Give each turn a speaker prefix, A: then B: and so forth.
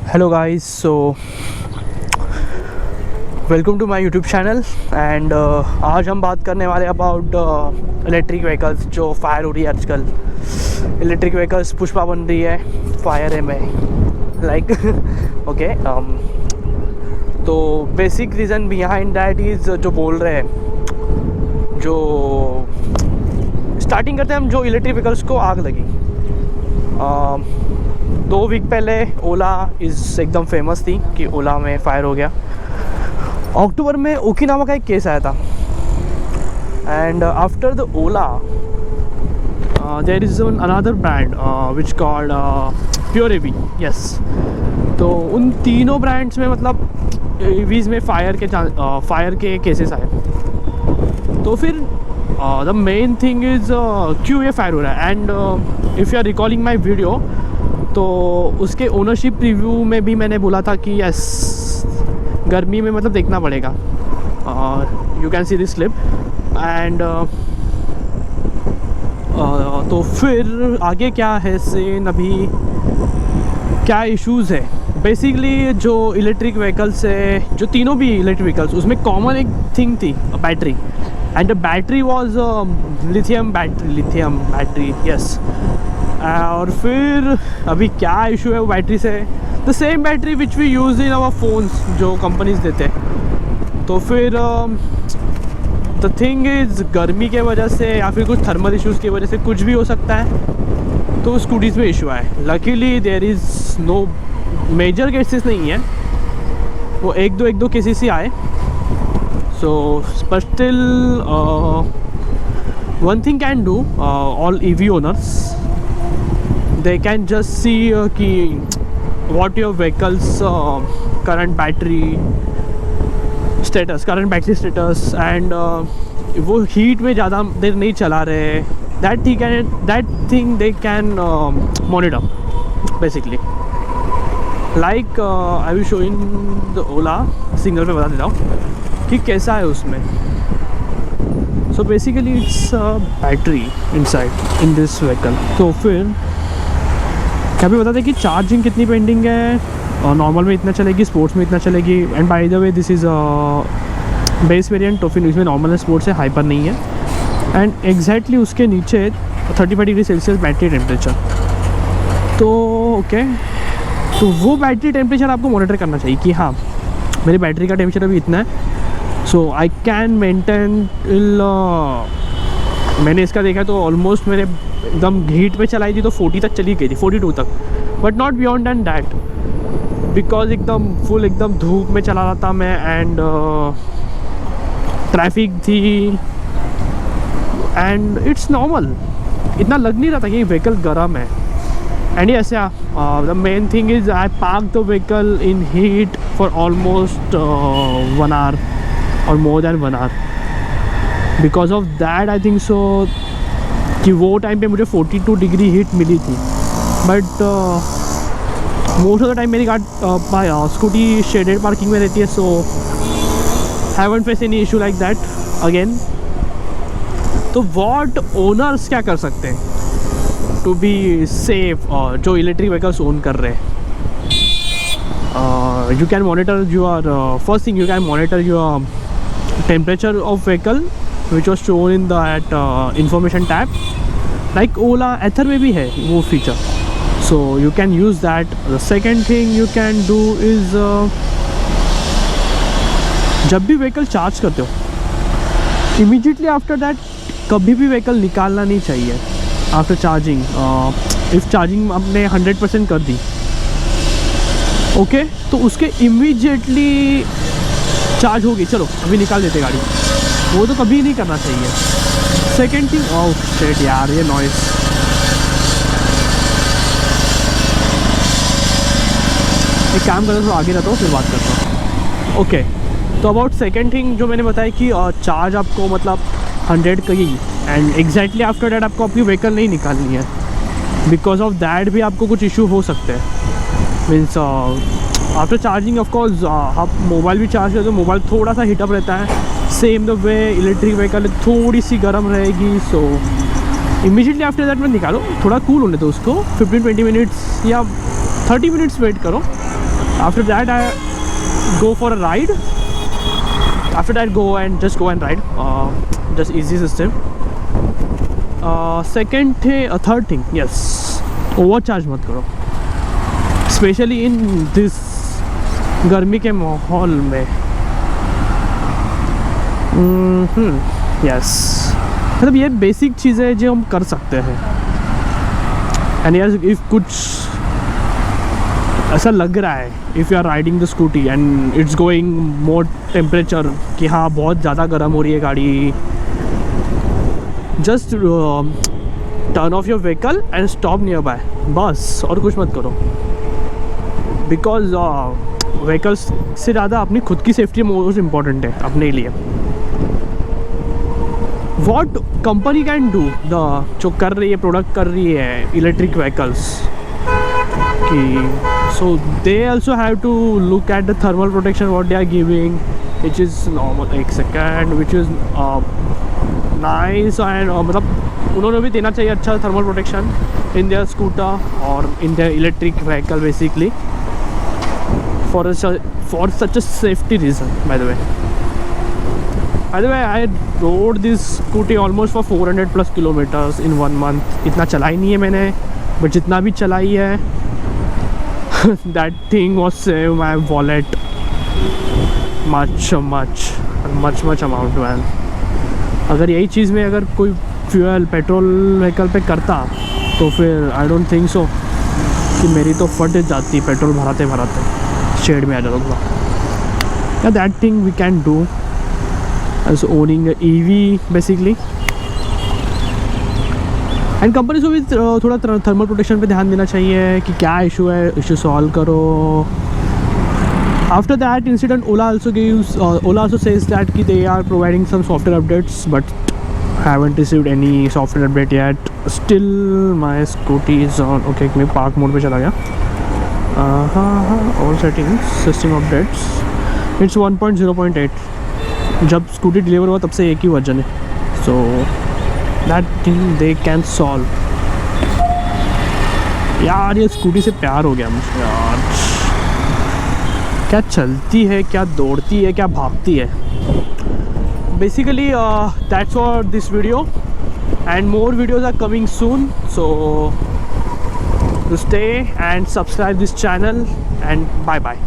A: Hello guys, so welcome to my YouTube channel and आज हम बात करने वाले अबाउट इलेक्ट्रिक व्हीकल्स जो फायर हो रही है आजकल। इलेक्ट्रिक व्हीकल्स पुष्पा बन रही है फायर में लाइक ओके। तो basic reason behind that is जो बोल रहे हैं, जो स्टार्टिंग करते हैं हम, जो इलेक्ट्रिक व्हीकल्स को आग लगी 2 वीक पहले ओला इज़ एकदम फेमस थी कि ओला में फायर हो गया। अक्टूबर में ओकिनावा का एक केस आया था and after the Ola there is another brand which called pure EV. Yes, तो उन तीनों ब्रांड्स में मतलब ईवीज़ में फायर के केसेस आए। तो फिर द मेन थिंग इज़ क्यों ये फायर हो रहा है। And if you are recalling my video, तो उसके ओनरशिप रिव्यू में भी मैंने बोला था कि यस, गर्मी में मतलब देखना पड़ेगा। You can see this slip and तो फिर आगे क्या है सीन, अभी क्या इश्यूज़ है। बेसिकली जो इलेक्ट्रिक व्हीकल्स है, जो तीनों भी इलेक्ट्रिक व्हीकल्स, उसमें कॉमन एक थिंग थी, battery. And the battery was lithium battery. Yes, और फिर अभी क्या इशू है वो बैटरी से, the same battery which we use in our phones जो कंपनीज देते हैं। तो फिर द थिंग इज़ गर्मी के वजह से या फिर कुछ थर्मल इश्यूज़ की वजह से कुछ भी हो सकता है। तो स्कूटीज़ में इशू आए। Luckily there is no major cases नहीं है, वो एक दो केसेस ही आए। So but still one thing can do all EV owners, they can just see कि what your vehicles current battery status and वो हीट में ज़्यादा देर नहीं चला रहे, that thing they can monitor basically. Like I will show in the Ola single पे बता देता हूँ कि कैसा है उसमें। So basically it's a battery inside in this vehicle. तो फिर क्या भी बताते हैं कि चार्जिंग कितनी पेंडिंग है, और नॉर्मल में इतना चलेगी, स्पोर्ट्स में इतना चलेगी। And by the way this is base variant, तो फिर इसमें नॉर्मल है, स्पोर्ट्स है, हाइपर नहीं है। एंड एग्जैक्टली उसके नीचे 35 डिग्री सेल्सियस बैटरी टेम्परेचर। तो ओके, तो वो बैटरी टेम्परेचर आपको मॉनिटर करना चाहिए कि हाँ, मेरी बैटरी का टेम्परेचर अभी इतना है, सो आई कैन मेंटेन टिल मैंने इसका देखा तो ऑलमोस्ट मेरे एकदम हीट पे चलाई थी तो 40 तक चली गई थी, 42 तक, but not beyond and that, because एकदम धूप में चला रहा था मैं। एंड ट्रैफिक थी एंड इट्स नॉर्मल, इतना लग नहीं रहा था कि व्हीकल गर्म है। And yes, the main thing is I park the vehicle in heat for almost 1 hour or more than 1 hour. Because of that I think so कि वो टाइम पे मुझे 42 डिग्री हीट मिली थी। But most of the time मेरी scooty shaded parking में रहती है, so haven't face any issue like that again. तो वॉट ओनर्स क्या कर सकते हैं टू बी सेफ, जो इलेक्ट्रिक व्हीकल्स ओन कर रहे हैं? You can monitor your first thing, you can monitor your temperature of vehicle which was shown in that information tab. Like Ola Ether में भी है वो feature, so you can use that. The second thing you can do is जब भी vehicle charge करते हो, immediately after that कभी भी vehicle निकालना नहीं चाहिए after charging. if charging आपने 100% कर दी, ओके, तो उसके immediately चार्ज होगी, चलो अभी निकाल देते गाड़ी, वो तो कभी नहीं करना चाहिए। सेकेंड थिंग, ओह शिट यार, ये नॉइस, एक काम करता हूँ, आगे रहता हूँ फिर बात करता हूँ। ओके, तो अबाउट सेकेंड थिंग जो मैंने बताया कि चार्ज आपको मतलब 100 की, एंड एग्जैक्टली आफ्टर डैट आपको आपकी व्हीकल नहीं निकालनी है। बिकॉज ऑफ दैट भी आपको कुछ इशू हो सकते हैं। मीन्स आफ्टर चार्जिंग ऑफकोर्स आप मोबाइल भी चार्ज करते हो, मोबाइल थोड़ा सा हीटअप रहता है, same the way electric vehicle थोड़ी सी गर्म रहेगी। सो इमीडिएटली आफ्टर दैट में निकालो, थोड़ा कूल होने दो उसको, 15-20 मिनट्स या 30 मिनट्स वेट करो, After that I go for a ride. After that go and ride. Just easy system. Second थे third thing, yes, overcharge मत करो, स्पेशली इन दिस गर्मी के माहौल में. यस, मतलब ये बेसिक चीज़ें जो हम कर सकते हैं. एंड यस, इफ़ कुछ ऐसा लग रहा है, if you are riding the scooty and it's going more temperature, कि हाँ बहुत ज़्यादा गर्म हो रही है गाड़ी, just turn off your vehicle and stop nearby, बस, और कुछ मत करो. बिकॉज व्हीकल्स से ज़्यादा अपनी खुद की सेफ्टी मोस्ट इम्पॉर्टेंट है अपने लिए. वॉट कंपनी कैन डू, जो कर रही है, प्रोडक्ट कर रही है इलेक्ट्रिक व्हीकल्स की, so they also have to look at the thermal protection what they are giving, which is normal, एक second, which is nice, and मतलब उन्होंने भी देना चाहिए अच्छा thermal protection in their scooter or in their electric vehicle basically for such a safety reason. By the way, I rode this scooty almost for 400 plus kilometers in 1 month. इतना चलाई नहीं है मैंने, but जितना भी चलाई है that thing was save my wallet much amount, man. अगर यही चीज़ में अगर कोई फ्यूल पेट्रोल व्हीकल पे करता तो फिर आई डोंट थिंक सो कि मेरी तो फट जाती पेट्रोल भराते शेड में आ जाता थोड़ा. That thing we can do as owning EV basically. एंड कंपनी को भी थोड़ा थर्मल प्रोटेक्शन पे ध्यान देना चाहिए कि क्या इशू है, इशू सॉल्व करो. After that incident Ola also says that कि they are providing some software updates but haven't received any software update yet. Still my scooty is on. Okay, मैं पार्क मोड पे चला गया. all settings, system updates, it's 1.0.8. जब scooty deliver हुआ तब से एक ही वर्जन है. so that thing they can solve. यार ये स्कूटी से प्यार हो गया मुझे यार. क्या चलती है, क्या दौड़ती है, क्या भागती है. Basically that's for this video and more videos are coming soon. So stay and subscribe this channel and bye bye.